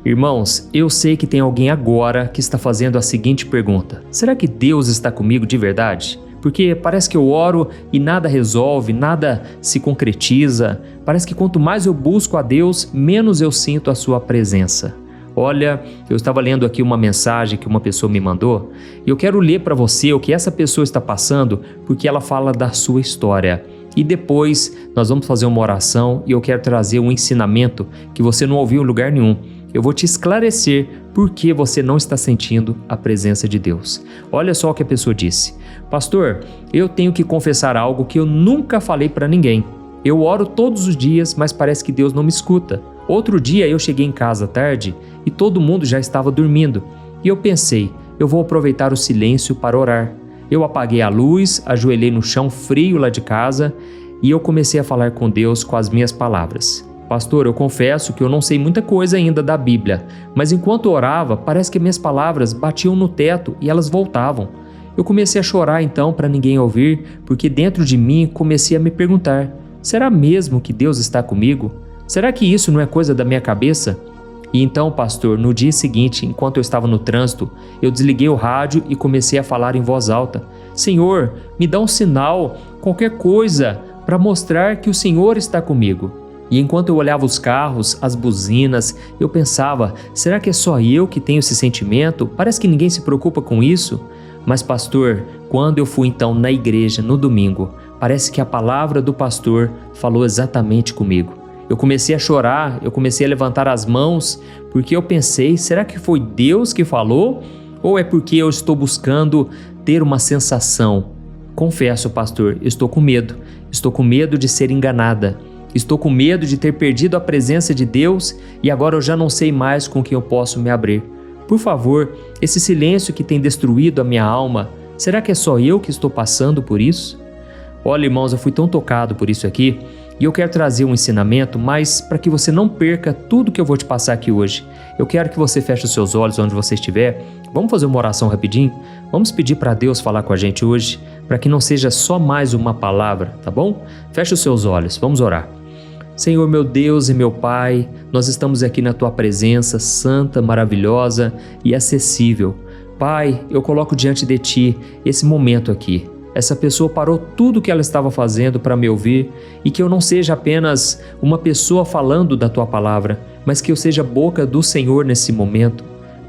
Irmãos, eu sei que tem alguém agora que está fazendo a seguinte pergunta: será que Deus está comigo de verdade? Porque parece que eu oro e nada resolve, nada se concretiza. Parece que quanto mais eu busco a Deus, menos eu sinto a sua presença. Olha, eu estava lendo aqui uma mensagem que uma pessoa me mandou e eu quero ler para você o que essa pessoa está passando, porque ela fala da sua história. E depois nós vamos fazer uma oração e eu quero trazer um ensinamento que você não ouviu em lugar nenhum. Eu vou te esclarecer por que você não está sentindo a presença de Deus. Olha só o que a pessoa disse: pastor, eu tenho que confessar algo que eu nunca falei para ninguém. Eu oro todos os dias, mas parece que Deus não me escuta. Outro dia eu cheguei em casa tarde e todo mundo já estava dormindo. E eu pensei, eu vou aproveitar o silêncio para orar. Eu apaguei a luz, ajoelhei no chão frio lá de casa e eu comecei a falar com Deus com as minhas palavras. Pastor, eu confesso que eu não sei muita coisa ainda da Bíblia, mas enquanto orava, parece que minhas palavras batiam no teto e elas voltavam. Eu comecei a chorar então para ninguém ouvir, porque dentro de mim comecei a me perguntar: será mesmo que Deus está comigo? Será que isso não é coisa da minha cabeça? E então, pastor, no dia seguinte, enquanto eu estava no trânsito, eu desliguei o rádio e comecei a falar em voz alta: Senhor, me dá um sinal, qualquer coisa, para mostrar que o Senhor está comigo. E enquanto eu olhava os carros, as buzinas, eu pensava, será que é só eu que tenho esse sentimento? Parece que ninguém se preocupa com isso. Mas pastor, quando eu fui então na igreja no domingo, parece que a palavra do pastor falou exatamente comigo. Eu comecei a chorar, eu comecei a levantar as mãos, porque eu pensei, será que foi Deus que falou? Ou é porque eu estou buscando ter uma sensação? Confesso, pastor, estou com medo de ser enganada. Estou com medo de ter perdido a presença de Deus e agora eu já não sei mais com quem eu posso me abrir. Por favor, esse silêncio que tem destruído a minha alma, será que é só eu que estou passando por isso? Olha, irmãos, eu fui tão tocado por isso aqui e eu quero trazer um ensinamento, mas para que você não perca tudo que eu vou te passar aqui hoje, eu quero que você feche os seus olhos onde você estiver. Vamos fazer uma oração rapidinho? Vamos pedir para Deus falar com a gente hoje, para que não seja só mais uma palavra, tá bom? Feche os seus olhos, vamos orar. Senhor, meu Deus e meu Pai, nós estamos aqui na Tua presença santa, maravilhosa e acessível. Pai, eu coloco diante de Ti esse momento aqui. Essa pessoa parou tudo o que ela estava fazendo para me ouvir e que eu não seja apenas uma pessoa falando da Tua palavra, mas que eu seja a boca do Senhor nesse momento.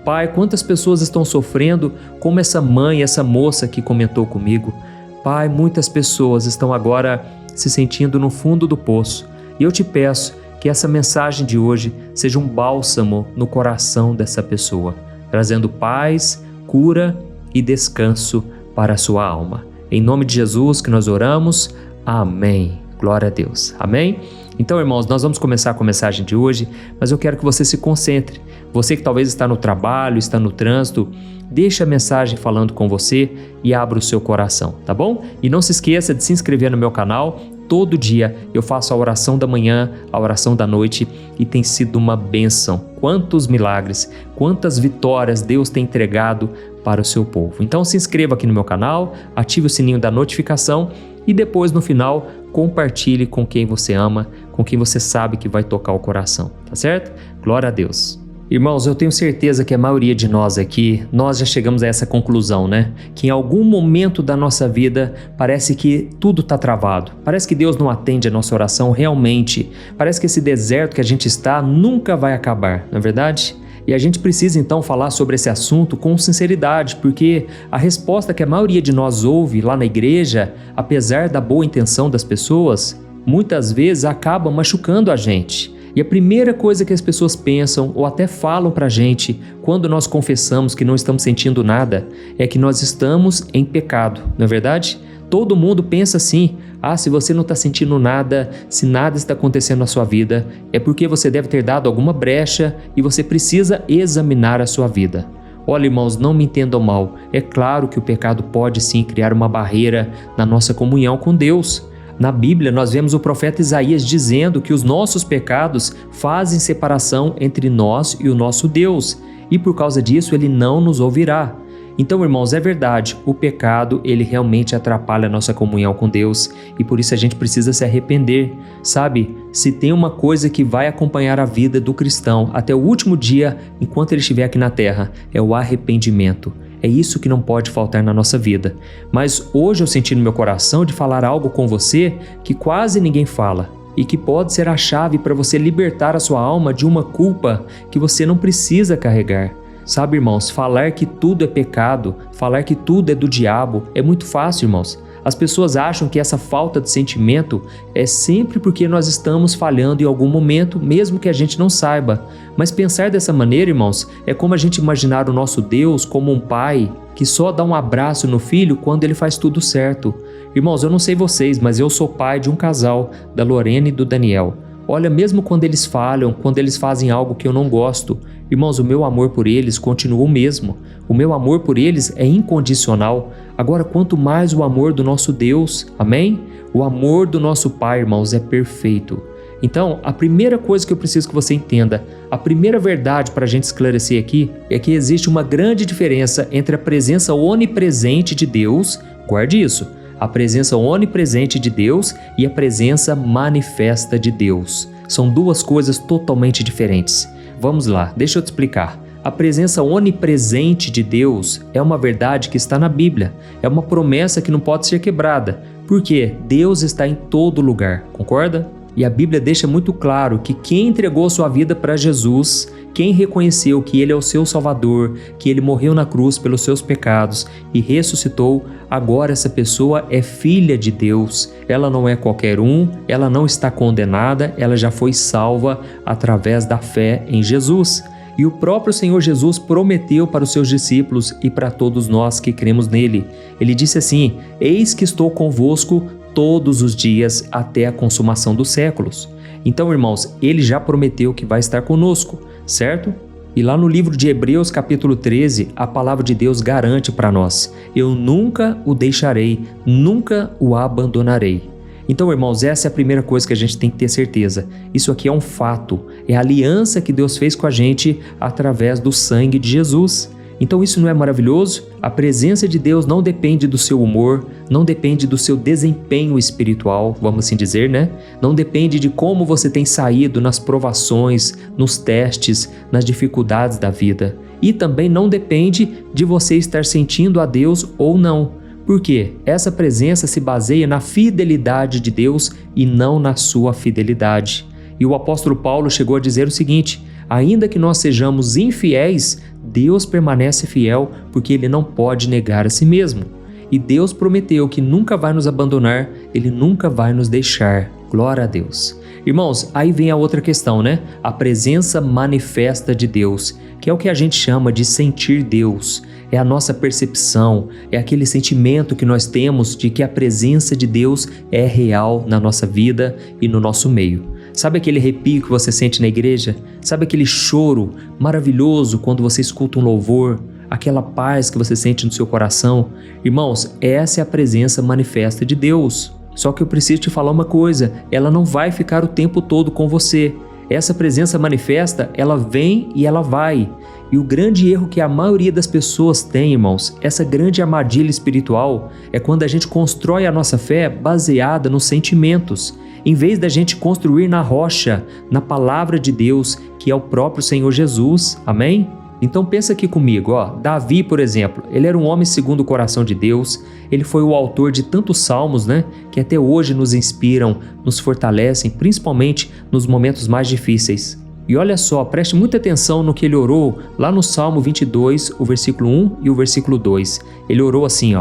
Pai, quantas pessoas estão sofrendo como essa mãe, essa moça que comentou comigo. Pai, muitas pessoas estão agora se sentindo no fundo do poço. E eu te peço que essa mensagem de hoje seja um bálsamo no coração dessa pessoa, trazendo paz, cura e descanso para a sua alma. Em nome de Jesus que nós oramos, amém. Glória a Deus, amém? Então, irmãos, nós vamos começar com a mensagem de hoje, mas eu quero que você se concentre. Você que talvez está no trabalho, está no trânsito, deixe a mensagem falando com você e abra o seu coração, tá bom? E não se esqueça de se inscrever no meu canal. Todo dia eu faço a oração da manhã, a oração da noite e tem sido uma bênção. Quantos milagres, quantas vitórias Deus tem entregado para o seu povo. Então se inscreva aqui no meu canal, ative o sininho da notificação e depois no final compartilhe com quem você ama, com quem você sabe que vai tocar o coração, tá certo? Glória a Deus. Irmãos, eu tenho certeza que a maioria de nós aqui, nós já chegamos a essa conclusão, né? Que em algum momento da nossa vida parece que tudo está travado. Parece que Deus não atende a nossa oração realmente. Parece que esse deserto que a gente está nunca vai acabar, não é verdade? E a gente precisa então falar sobre esse assunto com sinceridade, porque a resposta que a maioria de nós ouve lá na igreja, apesar da boa intenção das pessoas, muitas vezes acaba machucando a gente. E a primeira coisa que as pessoas pensam ou até falam pra gente quando nós confessamos que não estamos sentindo nada é que nós estamos em pecado, não é verdade? Todo mundo pensa assim: se você não está sentindo nada, se nada está acontecendo na sua vida, é porque você deve ter dado alguma brecha e você precisa examinar a sua vida. Olha, irmãos, não me entendam mal, é claro que o pecado pode sim criar uma barreira na nossa comunhão com Deus. Na Bíblia, nós vemos o profeta Isaías dizendo que os nossos pecados fazem separação entre nós e o nosso Deus, e por causa disso ele não nos ouvirá. Então, irmãos, é verdade, o pecado, ele realmente atrapalha a nossa comunhão com Deus e por isso a gente precisa se arrepender. Sabe, se tem uma coisa que vai acompanhar a vida do cristão até o último dia, enquanto ele estiver aqui na terra, é o arrependimento. É isso que não pode faltar na nossa vida. Mas hoje eu senti no meu coração de falar algo com você que quase ninguém fala e que pode ser a chave para você libertar a sua alma de uma culpa que você não precisa carregar. Sabe, irmãos, falar que tudo é pecado, falar que tudo é do diabo, é muito fácil, irmãos. As pessoas acham que essa falta de sentimento é sempre porque nós estamos falhando em algum momento, mesmo que a gente não saiba. Mas pensar dessa maneira, irmãos, é como a gente imaginar o nosso Deus como um pai que só dá um abraço no filho quando ele faz tudo certo. Irmãos, eu não sei vocês, mas eu sou pai de um casal, da Lorena e do Daniel. Olha, mesmo quando eles falham, quando eles fazem algo que eu não gosto, irmãos, o meu amor por eles continua o mesmo. O meu amor por eles é incondicional. Agora, quanto mais o amor do nosso Deus, amém? O amor do nosso Pai, irmãos, é perfeito. Então, a primeira coisa que eu preciso que você entenda, a primeira verdade para a gente esclarecer aqui, é que existe uma grande diferença entre a presença onipresente de Deus, guarde isso, a presença onipresente de Deus e a presença manifesta de Deus. São duas coisas totalmente diferentes. Vamos lá, deixa eu te explicar. A presença onipresente de Deus é uma verdade que está na Bíblia, é uma promessa que não pode ser quebrada, porque Deus está em todo lugar, concorda? E a Bíblia deixa muito claro que quem entregou sua vida para Jesus, quem reconheceu que Ele é o seu Salvador, que Ele morreu na cruz pelos seus pecados e ressuscitou, agora essa pessoa é filha de Deus. Ela não é qualquer um, ela não está condenada, ela já foi salva através da fé em Jesus. E o próprio Senhor Jesus prometeu para os seus discípulos e para todos nós que cremos nele. Ele disse assim: eis que estou convosco todos os dias até a consumação dos séculos. Então, irmãos, ele já prometeu que vai estar conosco, certo? E lá no livro de Hebreus, capítulo 13, a palavra de Deus garante para nós: eu nunca o deixarei, nunca o abandonarei. Então, irmãos, essa é a primeira coisa que a gente tem que ter certeza. Isso aqui é um fato, é a aliança que Deus fez com a gente através do sangue de Jesus. Então isso não é maravilhoso? A presença de Deus não depende do seu humor, não depende do seu desempenho espiritual, vamos assim dizer, né? Não depende de como você tem saído nas provações, nos testes, nas dificuldades da vida. E também não depende de você estar sentindo a Deus ou não. Por quê? Essa presença se baseia na fidelidade de Deus e não na sua fidelidade. E o apóstolo Paulo chegou a dizer o seguinte: ainda que nós sejamos infiéis, Deus permanece fiel porque Ele não pode negar a si mesmo. E Deus prometeu que nunca vai nos abandonar, Ele nunca vai nos deixar. Glória a Deus. Irmãos, aí vem a outra questão, né? A presença manifesta de Deus, que é o que a gente chama de sentir Deus. É a nossa percepção, é aquele sentimento que nós temos de que a presença de Deus é real na nossa vida e no nosso meio. Sabe aquele arrepio que você sente na igreja? Sabe aquele choro maravilhoso quando você escuta um louvor? Aquela paz que você sente no seu coração? Irmãos, essa é a presença manifesta de Deus. Só que eu preciso te falar uma coisa, ela não vai ficar o tempo todo com você. Essa presença manifesta, ela vem e ela vai. E o grande erro que a maioria das pessoas tem, irmãos, essa grande armadilha espiritual, é quando a gente constrói a nossa fé baseada nos sentimentos, em vez da gente construir na rocha, na palavra de Deus, que é o próprio Senhor Jesus. Amém? Então pensa aqui comigo, Davi, por exemplo, ele era um homem segundo o coração de Deus, ele foi o autor de tantos salmos, né, que até hoje nos inspiram, nos fortalecem, principalmente nos momentos mais difíceis. E olha só, preste muita atenção no que ele orou lá no Salmo 22, o versículo 1 e o versículo 2. Ele orou assim,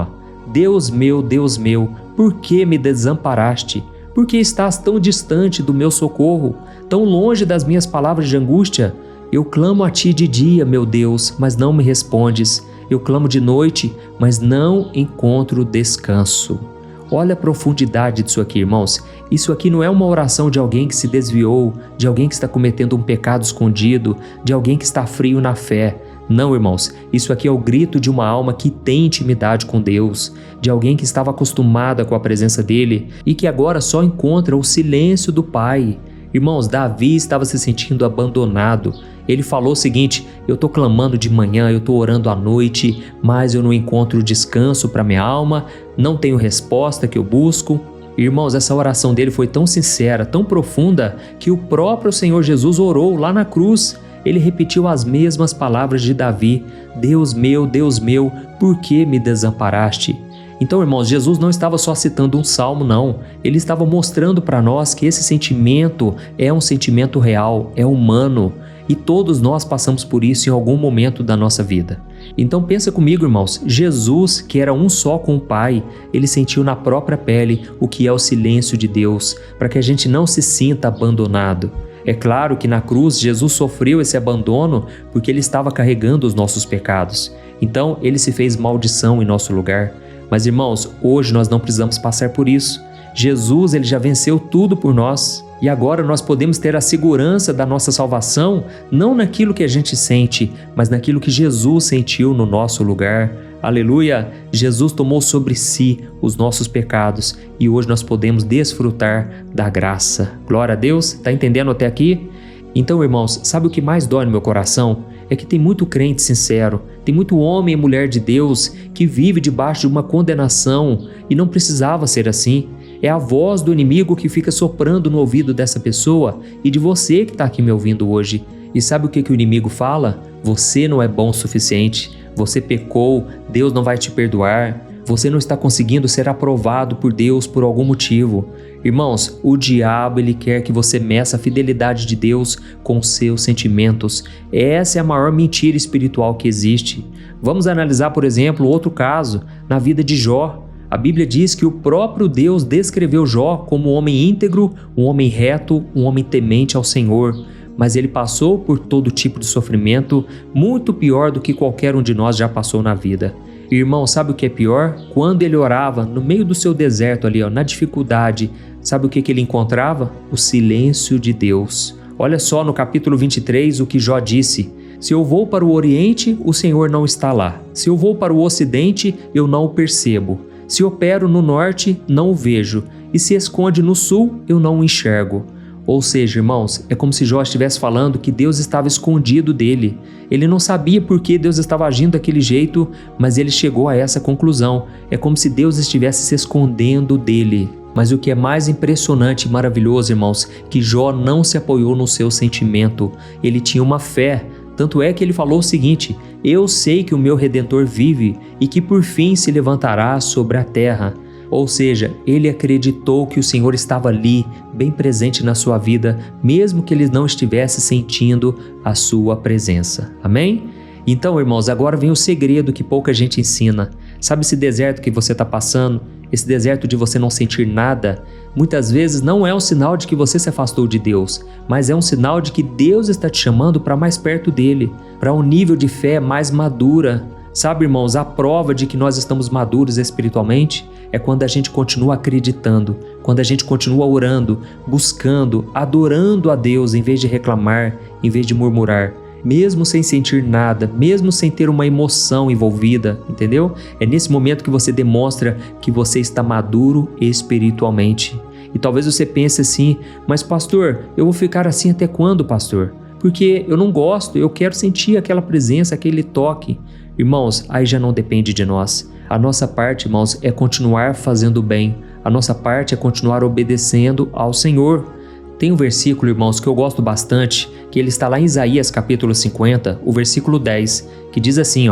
Deus meu, por que me desamparaste? Por que estás tão distante do meu socorro, tão longe das minhas palavras de angústia? Eu clamo a ti de dia, meu Deus, mas não me respondes. Eu clamo de noite, mas não encontro descanso. Olha a profundidade disso aqui, irmãos. Isso aqui não é uma oração de alguém que se desviou, de alguém que está cometendo um pecado escondido, de alguém que está frio na fé. Não, irmãos, isso aqui é o grito de uma alma que tem intimidade com Deus, de alguém que estava acostumada com a presença dele e que agora só encontra o silêncio do Pai. Irmãos, Davi estava se sentindo abandonado, Ele falou o seguinte: eu estou clamando de manhã, eu estou orando à noite, mas eu não encontro descanso para minha alma, não tenho resposta que eu busco. Irmãos, essa oração dele foi tão sincera, tão profunda, que o próprio Senhor Jesus orou lá na cruz. Ele repetiu as mesmas palavras de Davi: Deus meu, por que me desamparaste? Então, irmãos, Jesus não estava só citando um salmo, não. Ele estava mostrando para nós que esse sentimento é um sentimento real, é humano, e todos nós passamos por isso em algum momento da nossa vida. Então pensa comigo, irmãos, Jesus, que era um só com o Pai, ele sentiu na própria pele o que é o silêncio de Deus, para que a gente não se sinta abandonado. É claro que na cruz Jesus sofreu esse abandono porque ele estava carregando os nossos pecados. Então ele se fez maldição em nosso lugar. Mas, irmãos, hoje nós não precisamos passar por isso. Jesus, ele já venceu tudo por nós. E agora nós podemos ter a segurança da nossa salvação, não naquilo que a gente sente, mas naquilo que Jesus sentiu no nosso lugar. Aleluia! Jesus tomou sobre si os nossos pecados e hoje nós podemos desfrutar da graça. Glória a Deus! Está entendendo até aqui? Então, irmãos, sabe o que mais dói no meu coração? É que tem muito crente sincero, tem muito homem e mulher de Deus que vive debaixo de uma condenação e não precisava ser assim. É a voz do inimigo que fica soprando no ouvido dessa pessoa e de você que está aqui me ouvindo hoje. E sabe o que o inimigo fala? Você não é bom o suficiente, você pecou, Deus não vai te perdoar, você não está conseguindo ser aprovado por Deus por algum motivo. Irmãos, o diabo ele quer que você meça a fidelidade de Deus com seus sentimentos. Essa é a maior mentira espiritual que existe. Vamos analisar, por exemplo, outro caso na vida de Jó. A Bíblia diz que o próprio Deus descreveu Jó como um homem íntegro, um homem reto, um homem temente ao Senhor. Mas ele passou por todo tipo de sofrimento, muito pior do que qualquer um de nós já passou na vida. Irmão, sabe o que é pior? Quando ele orava no meio do seu deserto ali, na dificuldade, sabe o que ele encontrava? O silêncio de Deus. Olha só no capítulo 23 o que Jó disse: se eu vou para o oriente, o Senhor não está lá. Se eu vou para o ocidente, eu não o percebo. Se opero no norte, não o vejo. E se esconde no sul, eu não o enxergo. Ou seja, irmãos, é como se Jó estivesse falando que Deus estava escondido dele. Ele não sabia por que Deus estava agindo daquele jeito, mas ele chegou a essa conclusão. É como se Deus estivesse se escondendo dele. Mas o que é mais impressionante e maravilhoso, irmãos, que Jó não se apoiou no seu sentimento. Ele tinha uma fé. Tanto é que ele falou o seguinte: eu sei que o meu Redentor vive e que por fim se levantará sobre a terra. Ou seja, ele acreditou que o Senhor estava ali, bem presente na sua vida, mesmo que ele não estivesse sentindo a sua presença. Amém? Então, irmãos, agora vem o segredo que pouca gente ensina. Sabe esse deserto que você está passando? Esse deserto de você não sentir nada? Muitas vezes não é um sinal de que você se afastou de Deus, mas é um sinal de que Deus está te chamando para mais perto dele, para um nível de fé mais madura. Sabe, irmãos, a prova de que nós estamos maduros espiritualmente é quando a gente continua acreditando, quando a gente continua orando, buscando, adorando a Deus em vez de reclamar, em vez de murmurar, mesmo sem sentir nada, mesmo sem ter uma emoção envolvida, entendeu? É nesse momento que você demonstra que você está maduro espiritualmente. E talvez você pense assim: mas pastor, eu vou ficar assim até quando, pastor? Porque eu não gosto, eu quero sentir aquela presença, aquele toque. Irmãos, aí já não depende de nós. A nossa parte, irmãos, é continuar fazendo o bem. A nossa parte é continuar obedecendo ao Senhor. Tem um versículo, irmãos, que eu gosto bastante, que ele está lá em Isaías capítulo 50, o versículo 10, que diz assim,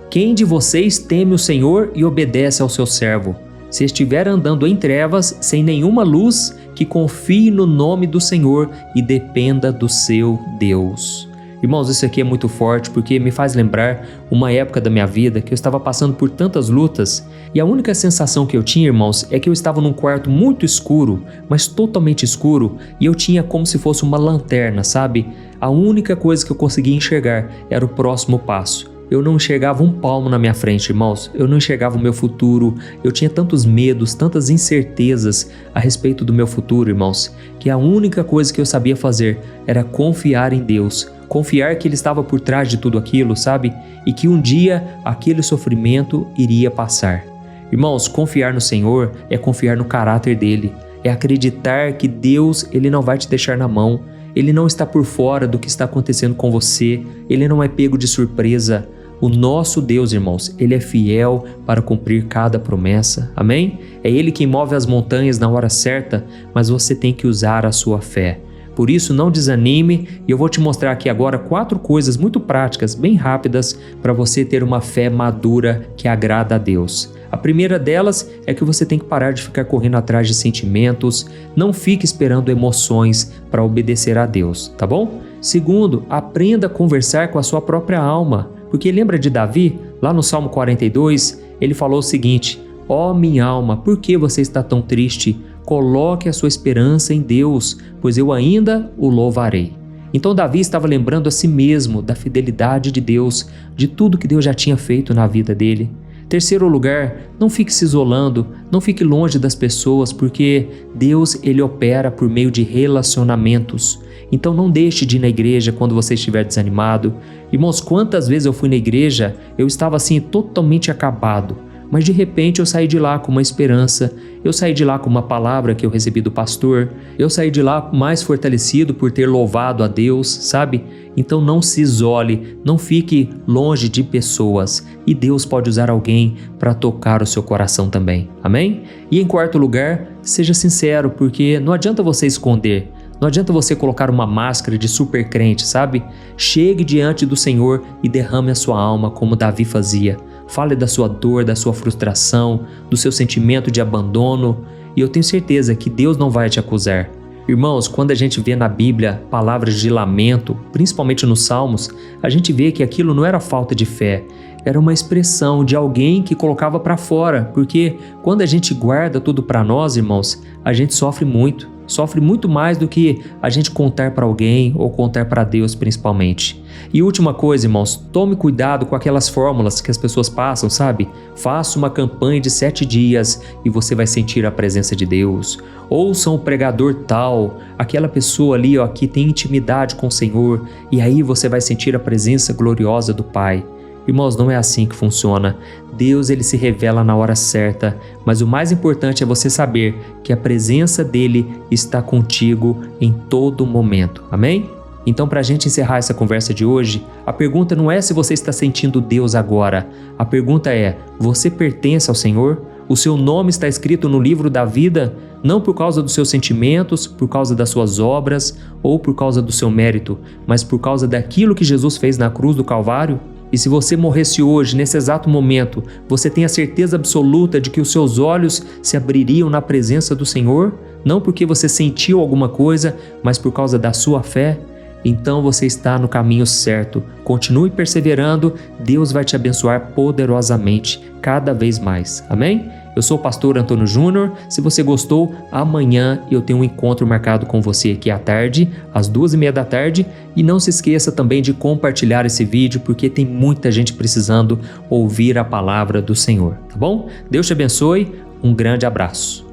quem de vocês teme o Senhor e obedece ao seu servo? Se estiver andando em trevas, sem nenhuma luz, que confie no nome do Senhor e dependa do seu Deus. Irmãos, isso aqui é muito forte porque me faz lembrar uma época da minha vida que eu estava passando por tantas lutas e a única sensação que eu tinha, irmãos, é que eu estava num quarto muito escuro, mas totalmente escuro, e eu tinha como se fosse uma lanterna, sabe? A única coisa que eu conseguia enxergar era o próximo passo. Eu não enxergava um palmo na minha frente, irmãos. Eu não enxergava o meu futuro. Eu tinha tantos medos, tantas incertezas a respeito do meu futuro, irmãos, que a única coisa que eu sabia fazer era confiar em Deus. Confiar que Ele estava por trás de tudo aquilo, sabe? E que um dia aquele sofrimento iria passar. Irmãos, confiar no Senhor é confiar no caráter dele. É acreditar que Deus, Ele não vai te deixar na mão. Ele não está por fora do que está acontecendo com você, Ele não é pego de surpresa. O nosso Deus, irmãos, Ele é fiel para cumprir cada promessa, amém? É Ele quem move as montanhas na hora certa, mas você tem que usar a sua fé. Por isso, não desanime, e eu vou te mostrar aqui agora 4 coisas muito práticas, bem rápidas, para você ter uma fé madura que agrada a Deus. A primeira delas é que você tem que parar de ficar correndo atrás de sentimentos, não fique esperando emoções para obedecer a Deus, tá bom? Segundo, aprenda a conversar com a sua própria alma, porque lembra de Davi? Lá no Salmo 42, ele falou o seguinte: ó minha alma, por que você está tão triste? Coloque a sua esperança em Deus, pois eu ainda o louvarei. Então Davi estava lembrando a si mesmo da fidelidade de Deus, de tudo que Deus já tinha feito na vida dele. Terceiro lugar, não fique se isolando, não fique longe das pessoas, porque Deus, Ele opera por meio de relacionamentos. Então não deixe de ir na igreja quando você estiver desanimado. Irmãos, quantas vezes eu fui na igreja, eu estava assim totalmente acabado, mas de repente eu saí de lá com uma esperança, eu saí de lá com uma palavra que eu recebi do pastor, eu saí de lá mais fortalecido por ter louvado a Deus, sabe? Então não se isole, não fique longe de pessoas, e Deus pode usar alguém para tocar o seu coração também, amém? E em quarto lugar, seja sincero, porque não adianta você esconder, não adianta você colocar uma máscara de super crente, sabe? Chegue diante do Senhor e derrame a sua alma como Davi fazia. Fale da sua dor, da sua frustração, do seu sentimento de abandono, e eu tenho certeza que Deus não vai te acusar. Irmãos, quando a gente vê na Bíblia palavras de lamento, principalmente nos Salmos, a gente vê que aquilo não era falta de fé, era uma expressão de alguém que colocava para fora, porque quando a gente guarda tudo para nós, irmãos, a gente sofre muito mais do que a gente contar para alguém ou contar para Deus principalmente. E última coisa, irmãos, tome cuidado com aquelas fórmulas que as pessoas passam, sabe? Faça uma campanha de 7 dias e você vai sentir a presença de Deus. Ouça um pregador tal, aquela pessoa ali que tem intimidade com o Senhor, e aí você vai sentir a presença gloriosa do Pai. Irmãos, não é assim que funciona. Deus, Ele se revela na hora certa, mas o mais importante é você saber que a presença dEle está contigo em todo momento. Amém? Então, para a gente encerrar essa conversa de hoje, a pergunta não é se você está sentindo Deus agora. A pergunta é: você pertence ao Senhor? O seu nome está escrito no livro da vida, não por causa dos seus sentimentos, por causa das suas obras ou por causa do seu mérito, mas por causa daquilo que Jesus fez na cruz do Calvário? E se você morresse hoje, nesse exato momento, você tem a certeza absoluta de que os seus olhos se abririam na presença do Senhor? Não porque você sentiu alguma coisa, mas por causa da sua fé? Então você está no caminho certo. Continue perseverando, Deus vai te abençoar poderosamente, cada vez mais. Amém? Eu sou o pastor Antônio Júnior. Se você gostou, amanhã eu tenho um encontro marcado com você aqui à tarde, às 2h30 da tarde. E não se esqueça também de compartilhar esse vídeo, porque tem muita gente precisando ouvir a palavra do Senhor, tá bom? Deus te abençoe, um grande abraço.